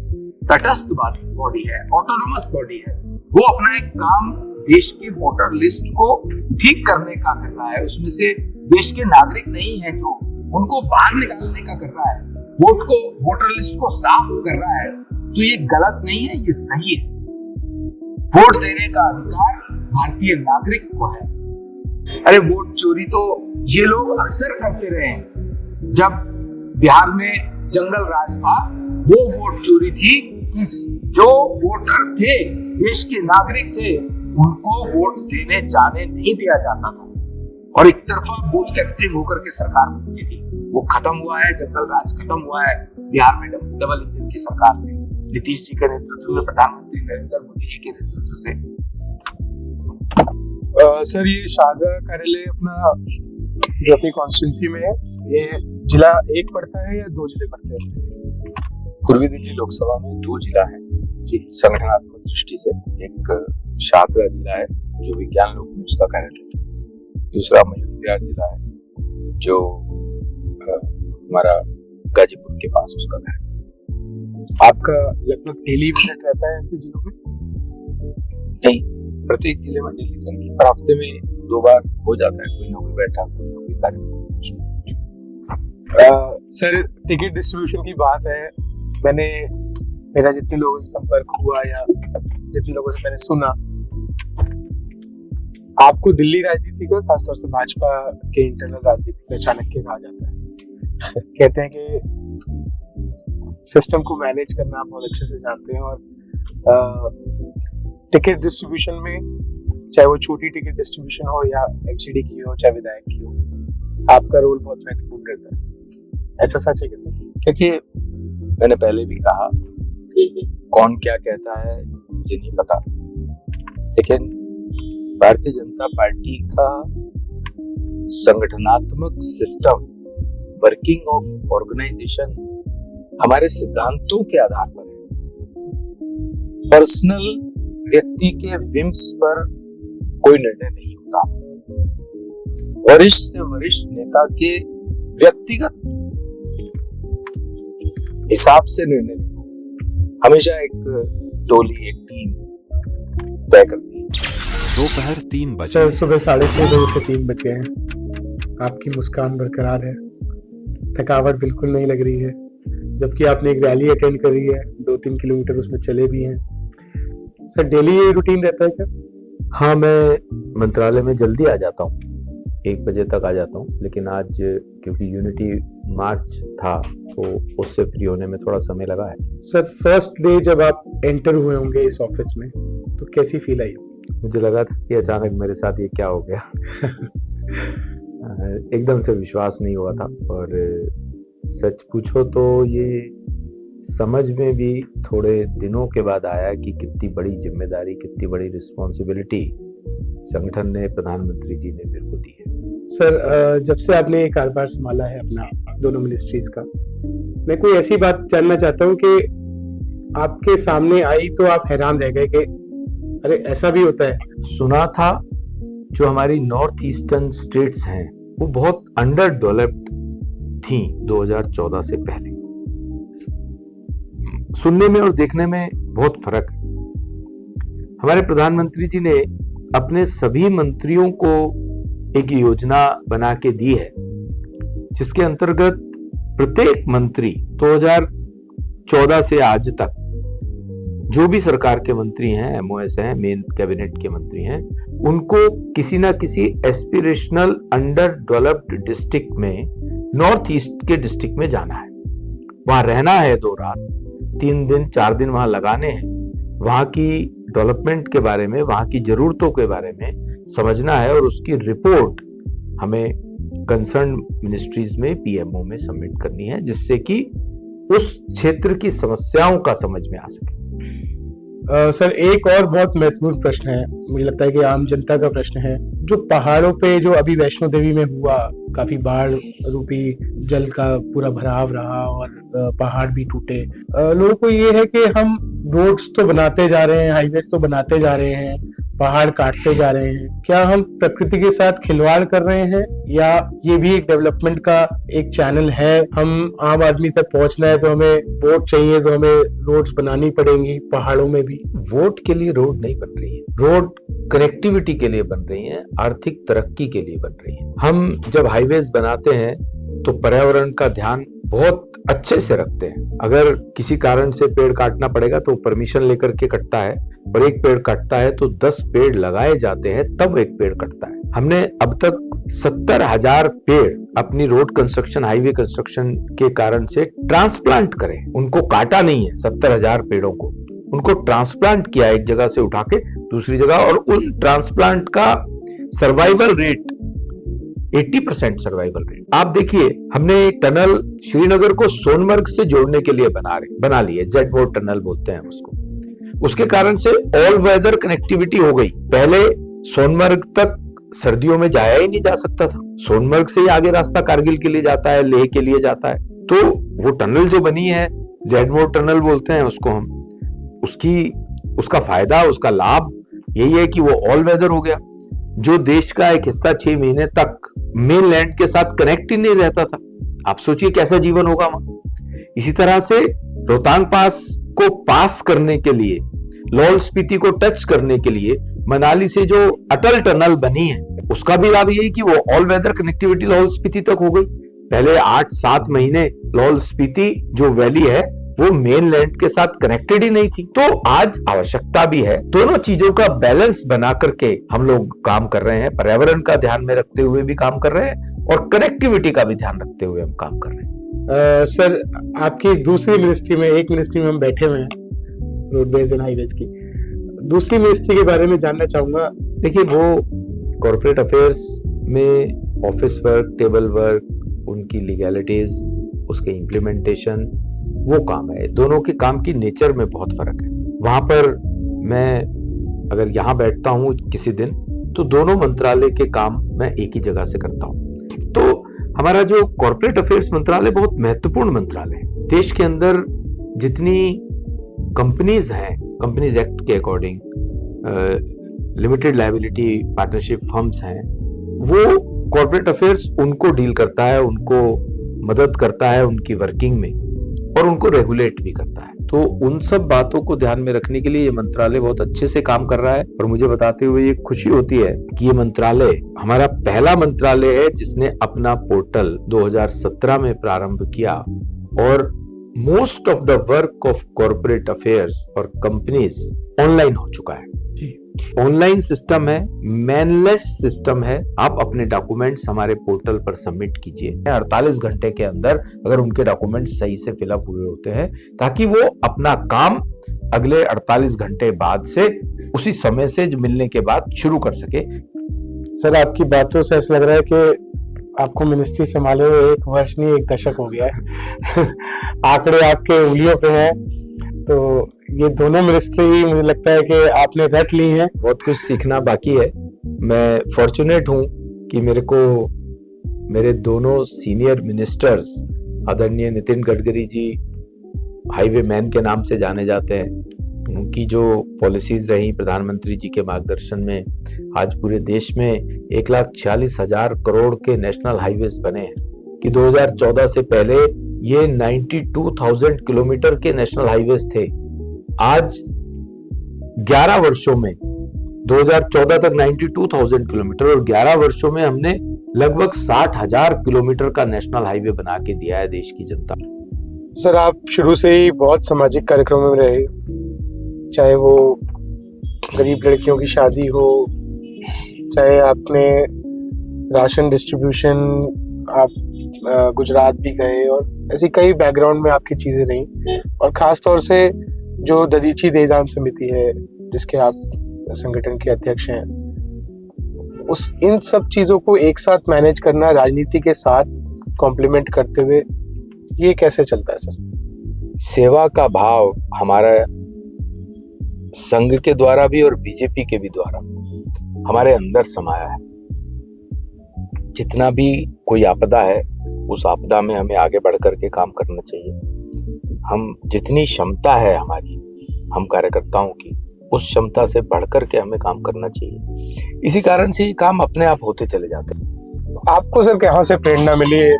तटस्थ बॉडी है, ऑटोनोमस बॉडी है, वो अपना एक काम देश के वोटर लिस्ट को ठीक करने का कर रहा है, उसमें से देश के नागरिक नहीं है जो, उनको बाहर निकालने का कर रहा है, वोटर लिस्ट को साफ कर रहा है, तो ये गलत नहीं है, ये सही है। वोट देने का अधिकार भारतीय नागरिक को है। अरे वोट चोरी तो ये लोग अक्सर करते रहे हैं। जब बिहार में जंगल राज था, वो वोट चोरी थी कि जो वोटर थे, देश के नागरिक थे, उनको वोट देने जाने नहीं दिया जाता था और एक तरफा बूथ कैप्चरिंग होकर के सरकार बनती थी। वो खत्म हुआ है, जंगल राज खत्म हुआ है बिहार में डबल इंजन की सरकार से, नीतीश जी के नेतृत्व में, प्रधानमंत्री नरेंद्र मोदी जी के नेतृत्व से। सर, ये शाहजहाँ कार्यालय अपना जो अपनी कॉन्स्टिट्यूंसी में है, ये जिला 1 पड़ता है या 2 जिले पड़ते हैं? पूर्वी दिल्ली लोकसभा में 2 जिला है जी। संगठनात्मक दृष्टि से एक शाहदरा जिला है जो विज्ञान लोक में उसका कार्यालय, दूसरा मयूर विहार जिला है जो हमारा गाजीपुर के पास उसका कार्यालय। आपका लगभग डेली विजिट रहता है ऐसे जिलों में? नहीं, प्रत्येक जिले में डेली तो नहीं, पर हफ्ते में 2 बार हो जाता है, कोई ना कोई बैठा, कोई ना कोई कार्यक्रम। सर, टिकट डिस्ट्रीब्यूशन की बात है, मेरा जितने लोगों से संपर्क हुआ या जितने लोगों से मैंने सुना, आपको दिल्ली राजनीति का, खासतौर से भाजपा के इंटरनल राजनीति का चाणक्य कहा जाता है। कहते हैं कि सिस्टम को मैनेज करना आप बहुत अच्छे से जानते हैं और टिकट डिस्ट्रीब्यूशन में, चाहे वो छोटी टिकट डिस्ट्रीब्यूशन हो या एमसीडी की हो, चाहे विधायक की हो, आपका रोल बहुत महत्वपूर्ण रहता है। ऐसा सच है क्या? देखिए, मैंने पहले भी कहा, कौन क्या कहता है मुझे नहीं पता, लेकिन भारतीय जनता पार्टी का संगठनात्मक सिस्टम, वर्किंग ऑफ ऑर्गेनाइजेशन हमारे सिद्धांतों के आधार पर है। पर्सनल व्यक्ति के विम्स पर कोई निर्णय नहीं होता। वरिष्ठ से वरिष्ठ नेता के व्यक्तिगत हिसाब से निर्णय नहीं होता। हमेशा एक टोली, एक टीम तय करती है। दोपहर 3 बजे। सर, सुबह 6:30 बजे से 3 बज गए हैं, आपकी मुस्कान बरकरार है, थकावट बिल्कुल नहीं लग रही है, जबकि आपने एक रैली अटेंड करी है, 2-3 किलोमीटर उसमें चले भी हैं। सर, डेली ये रूटीन रहता है क्या? हाँ, मैं मंत्रालय में जल्दी आ जाता हूँ, 1 बजे तक आ जाता हूँ, लेकिन आज क्योंकि यूनिटी मार्च था तो उससे फ्री होने में थोड़ा समय लगा है। सर, फर्स्ट डे जब आप एंटर हुए होंगे इस ऑफिस में, तो कैसी फील आई? मुझे लगा था कि अचानक मेरे साथ ये क्या हो गया। एकदम से विश्वास नहीं हुआ था, और सच पूछो तो ये समझ में भी थोड़े दिनों के बाद आया कि कितनी बड़ी जिम्मेदारी, कितनी बड़ी रिस्पॉन्सिबिलिटी संगठन ने, प्रधानमंत्री जी ने मेरे को दी है। सर, जब से आपने ये कारोबार संभाला है अपना, दोनों मिनिस्ट्रीज का, मैं कोई ऐसी बात जानना चाहता हूँ कि आपके सामने आई तो आप हैरान रह गए कि अरे ऐसा भी होता है? सुना था जो हमारी नॉर्थ ईस्टर्न स्टेट्स हैं वो बहुत अंडर डेवलप्ड थी 2014 से पहले। सुनने में और देखने में बहुत फर्क है। हमारे प्रधानमंत्री जी ने अपने सभी मंत्रियों को एक योजना बना के दी है, जिसके अंतर्गत प्रत्येक मंत्री 2014 से आज तक जो भी सरकार के मंत्री हैं, एमओएस हैं, मेन कैबिनेट के मंत्री हैं, उनको किसी ना किसी एस्पिरेशनल अंडर डेवलप्ड डिस्ट्रिक्ट में, नॉर्थ ईस्ट के डिस्ट्रिक्ट में जाना है, वहां रहना है 2 रात, 3 दिन 4 दिन वहां लगाने हैं, वहां की डेवलपमेंट के बारे में, वहां की जरूरतों के बारे में समझना है, और उसकी रिपोर्ट हमें कंसर्न मिनिस्ट्रीज में, पीएमओ में सबमिट करनी है, जिससे कि उस क्षेत्र की समस्याओं का समझ में आ सके। सर, एक और बहुत महत्वपूर्ण प्रश्न है, मुझे लगता है कि आम जनता का प्रश्न है, जो पहाड़ों पे जो अभी वैष्णो देवी में हुआ, काफी बाढ़ रूपी जल का पूरा भराव रहा और पहाड़ भी टूटे। लोगों को ये है कि हम रोड्स तो बनाते जा रहे हैं, हाईवेज तो बनाते जा रहे हैं, पहाड़ काटते जा रहे हैं, क्या हम प्रकृति के साथ खिलवाड़ कर रहे हैं या ये भी एक डेवलपमेंट का एक चैनल है? हम आम आदमी तक पहुंचना है तो हमें वोट चाहिए, तो हमें रोड्स बनानी पड़ेंगी पहाड़ों में भी। वोट के लिए रोड नहीं बन रही है, रोड कनेक्टिविटी के लिए बन रही है, आर्थिक तरक्की के लिए बन रही है। हम जब हाईवेज बनाते हैं तो पर्यावरण का ध्यान बहुत अच्छे से रखते हैं। अगर किसी कारण से पेड़ काटना पड़ेगा तो परमिशन लेकर के कटता है, और एक पेड़ कटता है तो 10 पेड़ लगाए जाते हैं, तब एक पेड़ कटता है। हमने अब तक 70,000 पेड़ अपनी रोड कंस्ट्रक्शन, हाईवे कंस्ट्रक्शन के कारण से ट्रांसप्लांट करे, उनको काटा नहीं है। 70,000 पेड़ों को उनको ट्रांसप्लांट किया एक जगह से उठा के दूसरी जगह, और उन ट्रांसप्लांट का सर्वाइवल रेट 80% सर्वाइवल रेट। आप देखिए, हमने एक टनल श्रीनगर को सोनमर्ग से जोड़ने के लिए बना ली है, जेड बोर्ड टनल बोलते हैं उसको। उसके कारण से ऑल वेदर कनेक्टिविटी हो गई। पहले सोनमर्ग तक सर्दियों में जाया ही नहीं जा सकता था, सोनमर्ग से ही आगे रास्ता कारगिल के लिए जाता है, लेह के लिए जाता है। तो वो टनल जो बनी है, जेड बोर्ड टनल बोलते हैं उसको हम, उसका फायदा, उसका लाभ यही है कि वो ऑल वेदर हो गया। जो देश का एक हिस्सा 6 महीने तक मेन लैंड के साथ कनेक्ट ही नहीं रहता था, आप सोचिए कैसा जीवन होगा वहां। इसी तरह से रोहतांग पास को पास करने के लिए, लाहौल स्पीति को टच करने के लिए मनाली से जो अटल टनल बनी है, उसका भी लाभ यही कि वो all weather connectivity Lahaul Spiti तक हो गई। पहले 8-7 महीने लाहौल स्पीति जो वैली है वो मेन लैंड के साथ कनेक्टेड ही नहीं थी। तो आज आवश्यकता भी है, दोनों चीजों का बैलेंस बना करके हम लोग काम कर रहे हैं। पर्यावरण का ध्यान में रखते हुए भी काम कर रहे हैं और कनेक्टिविटी का भी ध्यान रखते हुए हम काम कर रहे हैं। सर, आपकी दूसरी मिनिस्ट्री में, एक मिनिस्ट्री में हम बैठे हुए हैं, रोडवेज एंड हाईवेज की, दूसरी मिनिस्ट्री के बारे में जानना चाहूंगा। देखिए, वो कॉर्पोरेट अफेयर्स में ऑफिस वर्क, टेबल वर्क, उनकी लीगैलिटीज, उसके इम्प्लीमेंटेशन, वो काम है। दोनों के काम की नेचर में बहुत फर्क है। वहां पर मैं अगर यहाँ बैठता हूँ किसी दिन, तो दोनों मंत्रालय के काम मैं एक ही जगह से करता हूँ। तो हमारा जो कॉर्पोरेट अफेयर्स मंत्रालय बहुत महत्वपूर्ण मंत्रालय है। देश के अंदर जितनी कंपनीज हैं, कंपनीज एक्ट के according limited liability partnership firms हैं, वो कॉर्पोरेट अफेयर्स उनको डील करता है, उनको मदद करता है उनकी वर्किंग में, और उनको रेगुलेट भी करता है। तो उन सब बातों को ध्यान में रखने के लिए ये मंत्रालय बहुत अच्छे से काम कर रहा है। और मुझे बताते हुए ये खुशी होती है कि ये मंत्रालय हमारा पहला मंत्रालय है जिसने अपना पोर्टल 2017 में प्रारंभ किया, और most of the work of corporate affairs और कंपनीज ऑनलाइन हो चुका है। ऑनलाइन सिस्टम है, मैनलेस सिस्टम है। आप अपने डॉक्यूमेंट्स हमारे पोर्टल पर सबमिट कीजिए, 48 घंटे के अंदर अगर उनके डॉक्यूमेंट्स सही से फिलअप हुए होते हैं, ताकि वो अपना काम अगले 48 घंटे बाद से, उसी समय से मिलने के बाद शुरू कर सके। सर, आपकी बातों से ऐसा लग रहा है कि आपको मिनिस्ट्री संभाले हुए 1 वर्ष नहीं 1 दशक हो गया है। आंकड़े आपके उंगलियों पे हैं, तो ये दोनों मिनिस्ट्री मुझे लगता है कि आपने रट ली है। बहुत कुछ सीखना बाकी है। मैं फॉर्चुनेट हूँ कि मेरे दोनों सीनियर मिनिस्टर्स, आदरणीय नितिन गडकरी जी हाईवे मैन के नाम से जाने जाते हैं, उनकी जो पॉलिसीज रही प्रधानमंत्री जी के मार्गदर्शन में, आज पूरे देश में 1,46,000 करोड़ के नेशनल हाईवेज बने हैं। कि 2014 से पहले ये 92,000 किलोमीटर के नेशनल हाईवेज थे। आज 11 वर्षों में, 2014 तक 92,000 किलोमीटर, और 11 वर्षों में हमने लगभग 60,000 किलोमीटर का नेशनल हाईवे बना के दिया है देश की जनता। सर, आप शुरू से ही बहुत सामाजिक कार्यक्रमों में रहे, चाहे वो गरीब लड़कियों की शादी हो, चाहे आपने राशन डिस्ट्रीब्यूशन, आप गुजरात भी गए, और ऐसी कई बैकग्राउंड में आपकी चीजें रही। और खास तौर से जो ददीची देदान समिति है, जिसके आप संगठन के अध्यक्ष हैं, इन सब चीजों को एक साथ मैनेज करना, राजनीति के साथ कॉम्प्लीमेंट करते हुए, ये कैसे चलता है सर? सेवा का भाव हमारा संघ के द्वारा भी और बीजेपी के भी द्वारा हमारे अंदर समाया है। जितना भी कोई आपदा है उस आपदा में हमें आगे बढ़ कर के काम करना चाहिए। हम जितनी क्षमता है हमारी, हम कार्यकर्ताओं की, उस क्षमता से बढ़ कर के हमें काम करना चाहिए। इसी कारण से ये काम अपने आप होते चले जाते हैं। आपको सर कहाँ से प्रेरणा मिली है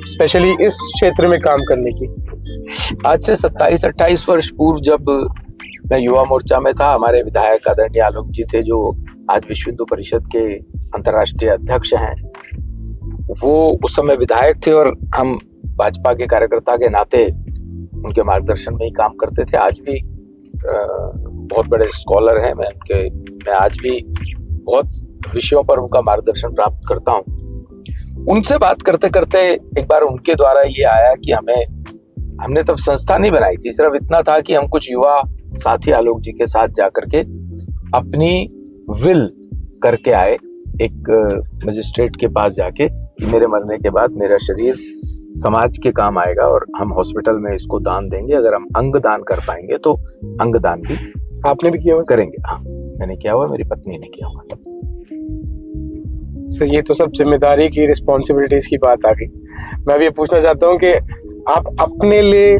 स्पेशली इस क्षेत्र में काम करने की? आज से 27-28 वर्ष पूर्व जब मैं युवा मोर्चा में था, हमारे विधायक आदरणीय आलोक जी थे, जो आज विश्व हिंदू परिषद के अंतर्राष्ट्रीय अध्यक्ष हैं। वो उस समय विधायक थे और हम भाजपा के कार्यकर्ता के नाते उनके मार्गदर्शन में ही काम करते थे। आज भी बहुत बड़े स्कॉलर हैं, मैं आज भी बहुत विषयों पर उनका मार्गदर्शन प्राप्त करता हूँ। उनसे बात करते करते एक बार उनके द्वारा ये आया कि हमने तब संस्था नहीं बनाई थी, सिर्फ इतना था कि हम कुछ युवा साथी आलोक जी के साथ जाकर के अपनी विल करके आए एक मजिस्ट्रेट के पास जाके कि मेरे मरने के बाद मेरा शरीर समाज के काम आएगा और हम हॉस्पिटल में इसको दान देंगे। अगर हम अंग दान कर पाएंगे तो अंग दान भी आपने भी किया हुआ? करेंगे। हाँ, मैंने किया हुआ, मेरी पत्नी ने किया हुआ। सर ये तो सब जिम्मेदारी की, रिस्पॉन्सिबिलिटीज की बात आ गई। मैं भी ये पूछना चाहता हूँ कि आप अपने लिए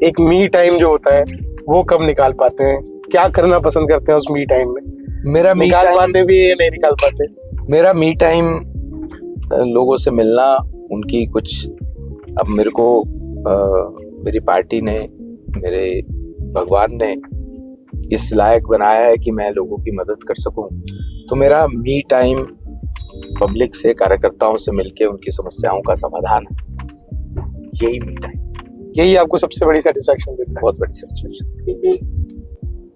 एक मी टाइम जो होता है वो कब निकाल पाते हैं? क्या करना पसंद करते हैं उस मी टाइम में? मेरा मी निकाल टाइम पाते भी या नहीं निकाल पाते? मेरा मी टाइम लोगों से मिलना, उनकी कुछ, अब मेरे को मेरी पार्टी ने, मेरे भगवान ने इस लायक बनाया है कि मैं लोगों की मदद कर सकूं। तो मेरा मी टाइम पब्लिक से, कार्यकर्ताओं से मिलके उनकी समस्याओं का समाधान है। यही मी टाइम, यही आपको सबसे बड़ी सेटिस्फेक्शन देता है? बहुत बड़ी सेटिस्फेक्शन।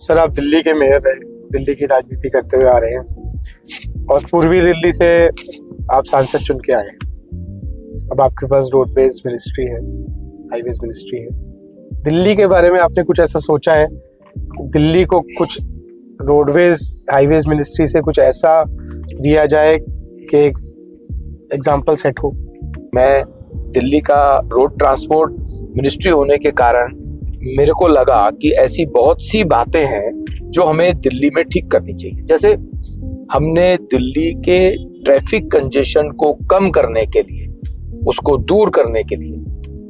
सर आप दिल्ली के मेयर रहे, दिल्ली की राजनीति करते हुए आ रहे हैं और पूर्वी दिल्ली से आप सांसद चुन के आए हैं। अब आपके पास रोडवेज मिनिस्ट्री है, हाईवेज मिनिस्ट्री है। दिल्ली के बारे में आपने कुछ ऐसा सोचा है, दिल्ली को कुछ रोडवेज हाईवेज मिनिस्ट्री से कुछ ऐसा दिया जाए कि एक एग्जाम्पल सेट हो? मैं दिल्ली का रोड ट्रांसपोर्ट मिनिस्ट्री होने के कारण मेरे को लगा कि ऐसी बहुत सी बातें हैं जो हमें दिल्ली में ठीक करनी चाहिए। जैसे हमने दिल्ली के ट्रैफिक कंजेशन को कम करने के लिए, उसको दूर करने के लिए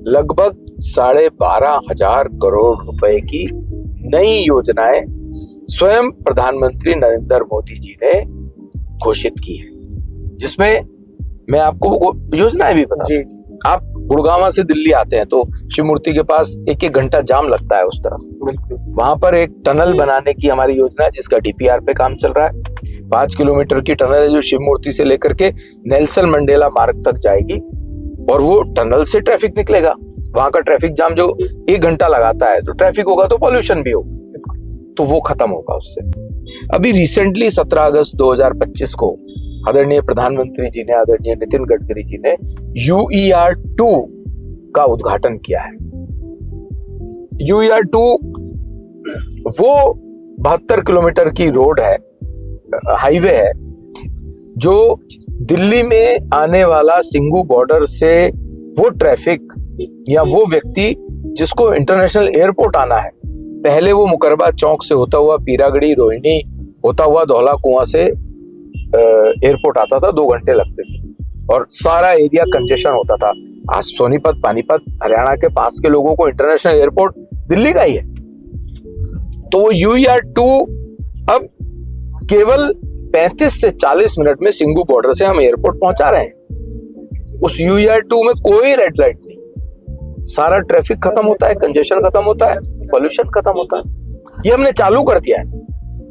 लगभग 12,500 करोड़ रुपए की नई योजनाएं स्वयं प्रधानमंत्री नरेंद्र मोदी जी ने घोषित की है, जिसमें मैं आपको वो योजनाएं भी बता जी। आप गुड़गांव से दिल्ली आते हैं तो शिव मूर्ति के पास 1-1 घंटा जाम लगता है उस तरफ। बिल्कुल। वहां पर एक टनल बनाने की हमारी योजना है जिसका डीपीआर पे काम चल रहा है। 5 किलोमीटर की टनल है जो शिव मूर्ति से लेकर के नेल्सन मंडेला मार्ग तक जाएगी और वो टनल से ट्रैफिक निकलेगा। वहां का ट्रैफिक जाम जो 1 घंटा लगाता है, तो ट्रैफिक होगा तो पॉल्यूशन भी होगा, तो वो खत्म होगा उससे। अभी रिसेंटली 17 अगस्त 2025 को आदरणीय प्रधानमंत्री जी ने, आदरणीय नितिन गडकरी जी ने UER 2 का उद्घाटन किया है। UER 2 वो 72 किलोमीटर की रोड है, हाईवे है, जो दिल्ली में आने वाला सिंगू बॉर्डर से वो ट्रैफिक या वो व्यक्ति जिसको इंटरनेशनल एयरपोर्ट आना है, पहले वो मुकरबा चौक से होता हुआ पीरागढ़ी, रोहिणी होता हुआ धौला कुआं से एयरपोर्ट आता था, 2 घंटे लगते थे और सारा एरिया कंजेशन होता था। आज सोनीपत, पानीपत, हरियाणा के पास के लोगों को इंटरनेशनल एयरपोर्ट दिल्ली का ही है। तो वो UER 2 अब केवल 35 से 40 मिनट में सिंगू बॉर्डर से हम एयरपोर्ट पहुंचा रहे हैं। उस UER 2 में कोई रेड लाइट नहीं, सारा ट्रैफिक खत्म होता है, कंजेशन खत्म होता है, पॉल्यूशन खत्म होता है। ये हमने चालू कर दिया है।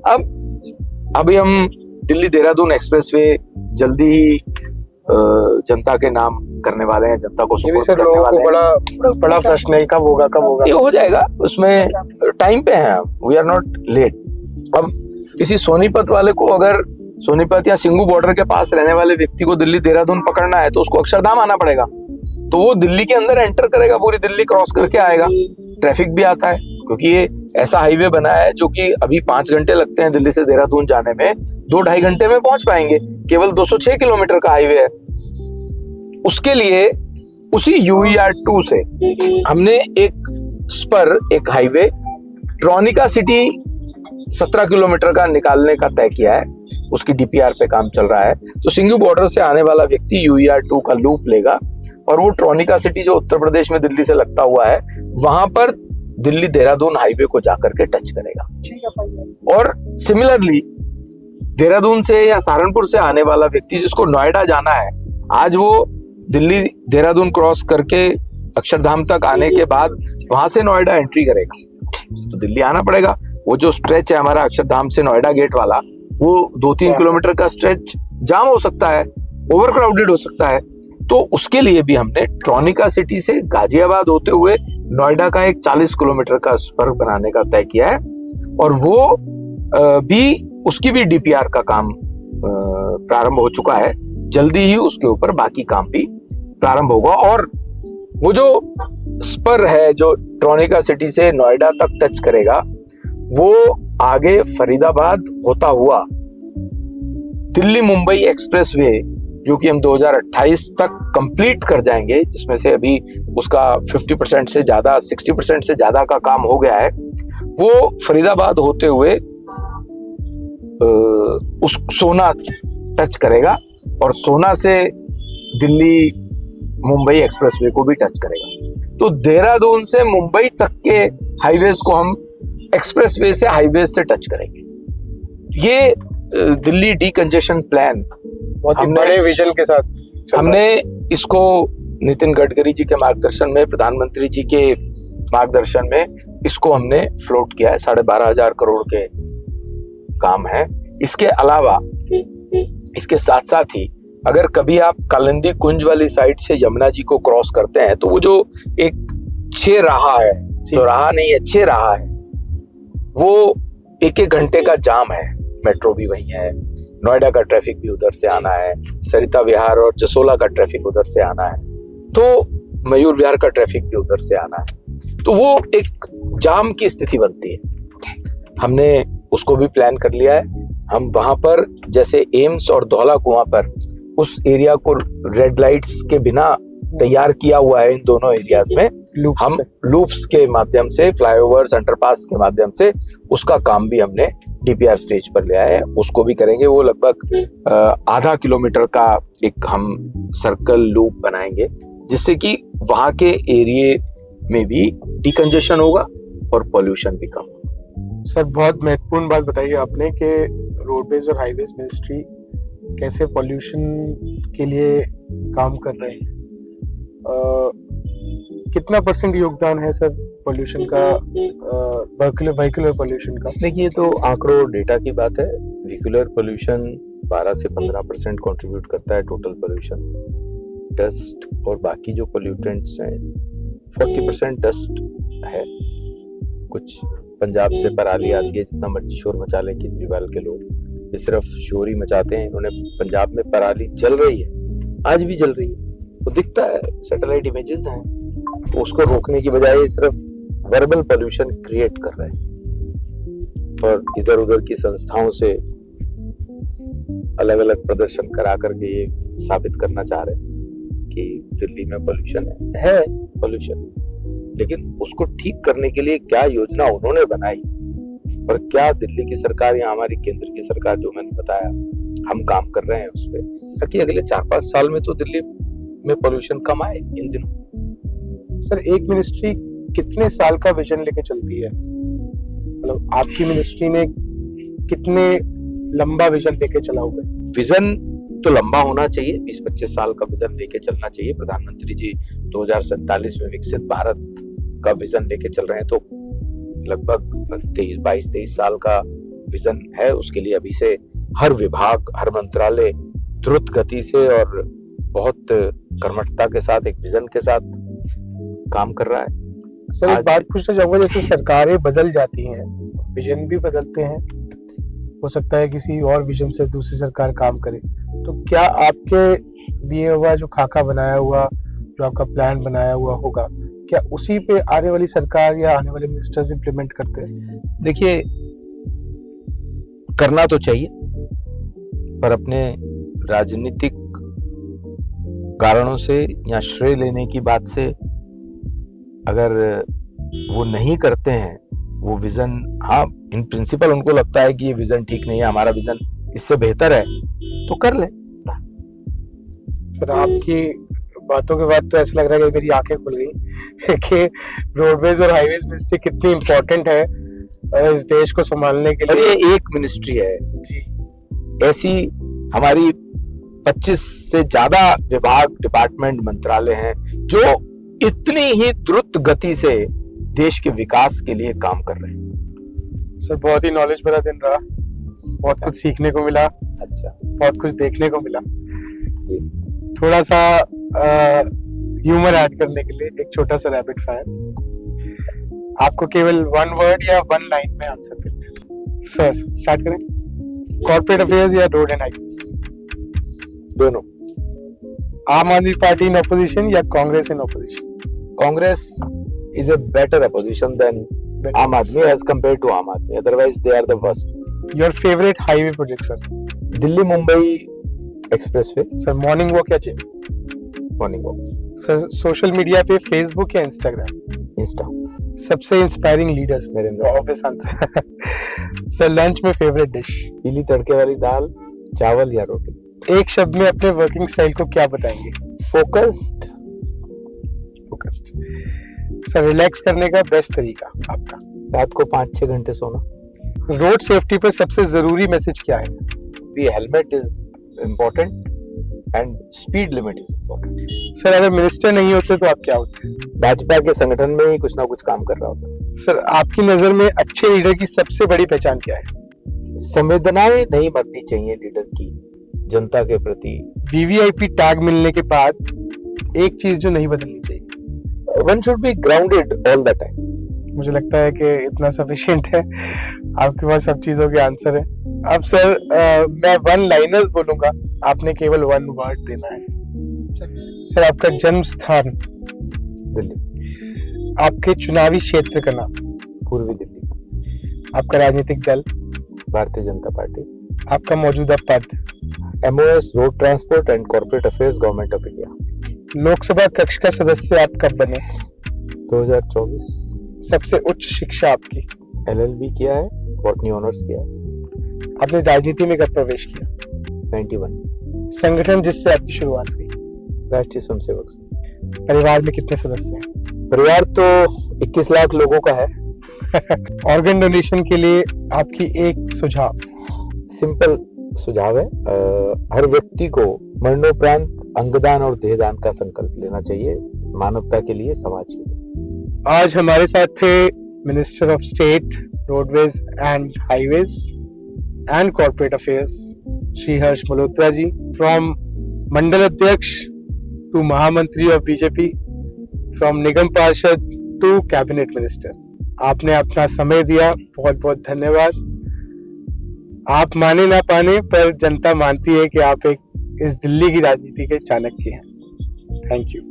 अब अभी हम दिल्ली देहरादून एक्सप्रेसवे जल्दी ही जनता के नाम करने वाले हैं, जनता को सुपुर्द करने वाले हैं। बड़ा प्रश्न है, कब होगा? ये हो जाएगा, उसमें टाइम पे है, वी आर नॉट लेट। अब किसी सोनीपत वाले को, अगर सोनीपत या सिंगू बॉर्डर के पास रहने वाले व्यक्ति को दिल्ली देहरादून पकड़ना है तो उसको अक्षरधाम आना पड़ेगा, तो वो दिल्ली के अंदर एंटर करेगा, पूरी दिल्ली क्रॉस करके आएगा। ट्रैफिक भी आता है क्योंकि ये ऐसा हाईवे बना है जो कि अभी 5 घंटे लगते हैं दिल्ली से देहरादून जाने में, 2-2.5 घंटे में पहुंच पाएंगे। केवल 206 किलोमीटर का हाईवे है। उसके लिए उसी UER 2 से हमने एक स्पर, एक हाईवे ट्रॉनिका सिटी 17 किलोमीटर का निकालने का तय किया है, उसकी डीपीआर पे काम चल रहा है। तो सिंघू बॉर्डर से आने वाला व्यक्ति यूईआर 2 का लूप लेगा और वो ट्रोनिका सिटी जो उत्तर प्रदेश में दिल्ली से लगता हुआ है, वहां पर दिल्ली देहरादून हाईवे को जाकर के टच करेगा। और सिमिलरली देहरादून से या सहारनपुर से आने वाला व्यक्ति जिसको नोएडा जाना है, आज वो दिल्ली देहरादून क्रॉस करके अक्षरधाम तक आने के बाद वहां से नोएडा एंट्री करेगा, तो दिल्ली आना पड़ेगा। वो जो स्ट्रेच है हमारा अक्षरधाम से नोएडा गेट वाला, वो 2-3 किलोमीटर का स्ट्रेच जाम हो सकता है, ओवर क्राउडेड हो सकता है। तो उसके लिए भी हमने ट्रोनिका सिटी से गाजियाबाद होते हुए नोएडा का एक 40 किलोमीटर का स्पर बनाने का तय किया है। और वो भी उसकी भी डीपीआर का काम प्रारंभ हो चुका है। जल्दी ही उसके ऊपर बाकी काम भी प्रारंभ होगा। और वो जो स्पर है जो ट्रोनिका सिटी से नोएडा तक टच करेगा, वो आगे फरीदाबाद होता हुआ दिल्ली मुंबई एक्सप्रेसवे, जो कि हम 2028 तक कंप्लीट कर जाएंगे, जिसमें से अभी उसका 50% से ज्यादा 60% से ज्यादा का काम हो गया है, वो फरीदाबाद होते हुए उस सोना टच करेगा और सोना से दिल्ली मुंबई एक्सप्रेसवे को भी टच करेगा। तो देहरादून से मुंबई तक के हाईवेज को हम एक्सप्रेसवे से हाईवेज से टच करेंगे। ये दिल्ली डीकंजेशन प्लान बहुत ही बड़े विजन के साथ हमने इसको नितिन गडकरी जी के मार्गदर्शन में, प्रधानमंत्री जी के मार्गदर्शन में इसको हमने फ्लोट किया है। 12,500 करोड़ के काम है। इसके अलावा इसके साथ साथ ही अगर कभी आप कालिंदी कुंज वाली साइड से यमुना जी को क्रॉस करते हैं, तो वो जो एक 6 राह है, तो राह नहीं है 6 राह है, वो 1-1 घंटे का जाम है। मेट्रो भी वही है, नोएडा का ट्रैफिक भी उधर से आना है, सरिता विहार और जसोला का ट्रैफिक उधर से आना है, तो मयूर विहार का ट्रैफक भी उधर से आना है। तो वो एक जाम की स्थिति बनती है। हमने उसको भी प्लान कर लिया है। हम वहां पर जैसे एम्स और धौला कुआं पर उस एरिया को रेड लाइट्स के बिना तैयार किया हुआ है। इन दोनों एरियाज में हम लूप्स के माध्यम से, फ्लाईओवर्स, अंडरपास के माध्यम से उसका काम भी हमने डीपीआर स्टेज पर ले आए हैं। उसको भी करेंगे। वो लगभग आधा किलोमीटर का एक हम सर्कल लूप बनाएंगे, जिससे कि वहां के एरिया में भी डिकंजेशन होगा और पॉल्यूशन भी कम होगा। सर, बहुत महत्वपूर्ण बात बताई आपने कि रोडवेज और हाईवेज मिनिस्ट्री कैसे पॉल्यूशन के लिए काम कर रहे हैं। कितना % योगदान है सर पॉल्यूशन का, व्हीकुलर पॉल्यूशन का? देखिए, तो आंकड़ों डेटा की बात है। व्हीकुलर पॉल्यूशन 12 से 15% कंट्रीब्यूट करता है टोटल पॉल्यूशन। डस्ट और बाकी जो पोल्यूटेंट्स हैं 40% डस्ट है। कुछ पंजाब से पराली आती है, जितना मर्जी शोर मचा लें केजरीवाल के लोग, ये सिर्फ शोर ही मचाते हैं। इन्होंने पंजाब में पराली जल रही है, आज भी जल रही है, वो दिखता है, सैटेलाइट इमेजेस हैं। तो उसको रोकने की बजाय सिर्फ वर्बल पोल्यूशन क्रिएट कर रहे हैं और इधर उधर की संस्थाओं से अलग अलग प्रदर्शन करा करके ये साबित करना चाह रहे हैं कि दिल्ली में पोल्यूशन है पोल्यूशन, लेकिन उसको ठीक करने के लिए क्या योजना उन्होंने बनाई और क्या दिल्ली की सरकार या हमारी केंद्र की सरकार, जो मैंने बताया, हम काम कर रहे हैं उस पर, ताकि अगले 4-5 साल में तो दिल्ली में पोल्यूशन कम आए। इन दिनों सर, एक मिनिस्ट्री कितने साल का विजन लेके चलती है? मतलब आपकी मिनिस्ट्री ने कितने लंबा विजन लेके चला हुआ है? विजन तो लंबा होना चाहिए, 20-25 साल का विजन लेके चलना चाहिए। प्रधानमंत्री जी 2047 में विकसित भारत का विजन लेके चल रहे हैं, तो लगभग 22-23 साल का विजन है। उसके लिए अभी से हर विभाग, हर मंत्रालय द्रुत गति से और बहुत कर्मठता के साथ, एक विजन के साथ काम कर रहा है। सर, एक बात पूछना चाहूंगा, जैसे सरकारें बदल जाती हैं, विजन भी बदलते हैं, हो सकता है किसी और विजन से दूसरी सरकार काम करे, तो क्या आपके दिए हुआ जो खाका बनाया हुआ, जो आपका प्लान बनाया हुआ होगा, क्या उसी पे आने वाली सरकार या आने वाले मिनिस्टर्स इंप्लीमेंट करते हैं? देखिए, करना तो चाहिए, पर अपने राजनीतिक कारणों से या श्रेय लेने की बात से अगर वो नहीं करते हैं, वो विजन, हाँ इन प्रिंसिपल उनको लगता है कि ये विजन ठीक नहीं है, हमारा विजन इससे बेहतर है, तो कर ले। सर आपकी बातों के बाद तो ऐसा लग रहा है कि मेरी आंखें खुल गई कि रोडवेज और हाईवेज मिनिस्ट्री कितनी इम्पोर्टेंट है इस देश को संभालने के और लिए। ये एक मिनिस्ट्री है जी, ऐसी हमारी 25 से ज्यादा विभाग, डिपार्टमेंट, मंत्रालय हैं जो इतनी ही द्रुत गति से देश के विकास के लिए काम कर रहे हैं। सर बहुत ही नॉलेज भरा दिन रहा, बहुत कुछ सीखने को मिला, अच्छा, बहुत कुछ देखने को मिला। थोड़ा सा ह्यूमर ऐड करने के लिए एक छोटा सा रैपिड फायर, आपको केवल वन वर्ड या वन लाइन में आंसर करना है। सर स्टार्ट करें। कॉर्पोरेट अफेयर्स या रोड एंड हाईवेज? दोनों। आम आदमी पार्टी इन ऑपोजिशन या Congress in opposition? Congress is a better opposition than Aam Aadmi as compared to Aam Aadmi. Otherwise, they are the worst. Your favourite highway project sir? Delhi Mumbai expressway. Sir morning walk या gym? Morning walk. Sir social media पे Facebook या Instagram? Insta. सबसे inspiring leaders? Narendra. Obvious answer. Sir lunch में favourite dish? पीली तड़के वाली दाल, चावल या रोटी। एक शब्द में अपने वर्किंग स्टाइल को क्या बताएंगे? फोकस्ड। फोकस्ड। सर रिलैक्स करने का बेस्ट तरीका आपका? रात को 5-6 घंटे सोना। रोड सेफ्टी पर सबसे जरूरी मैसेज क्या है? The helmet is important and speed limit is important. Sir अगर मिनिस्टर नहीं होते तो आप क्या होते? भाजपा के संगठन में ही कुछ ना कुछ काम कर रहा होता। सर आपकी नजर में अच्छे लीडर की सबसे बड़ी पहचान क्या है? संवेदनाएं नहीं मरनी चाहिए लीडर की जनता के प्रति। वीवीआईपी टैग मिलने के बाद एक चीज जो नहीं बदलनी चाहिए? One should be grounded all the time. मुझे लगता है कि इतना सफिशिएंट है, आपके पास सब चीजों के आंसर है। अब सर मैं वन लाइनर्स बोलूंगा, आपने केवल वन वर्ड देना है। सर आपका जन्म स्थान? दिल्ली। आपके चुनावी क्षेत्र का नाम? पूर्वी दिल्ली। आपका राजनीतिक दल? भारतीय जनता पार्टी। आपका मौजूदा पद? MOS road transport and corporate affairs, government of India. Lok Sabha कक्ष का सदस्य आप कब बने? 2024। सबसे उच्च शिक्षा आपकी? LLB किया है, बॉटनी ऑनर्स किया है। आपने राजनीति में कब प्रवेश किया? 91। संगठन जिससे आपकी शुरुआत हुई? राष्ट्रीय स्वयंसेवक संघ। परिवार में कितने सदस्य हैं? परिवार तो 21 लाख लोगों का है। ऑर्गन डोनेशन के लिए आपकी एक सुझाव? सिंपल सुझाव है, हर व्यक्ति को मरणोपरांत अंगदान और देहदान का संकल्प लेना चाहिए, मानवता के लिए, समाज के लिए। आज हमारे साथ थे minister of state roadways and highways and corporate affairs Shri Harsh Malhotra ji, from मंडल अध्यक्ष टू महामंत्री ऑफ बीजेपी, फ्रॉम निगम पार्षद टू कैबिनेट मिनिस्टर। आपने अपना समय दिया, बहुत बहुत धन्यवाद। आप माने ना पाने पर जनता मानती है कि आप एक इस दिल्ली की राजनीति के चाणक्य हैं। Thank you.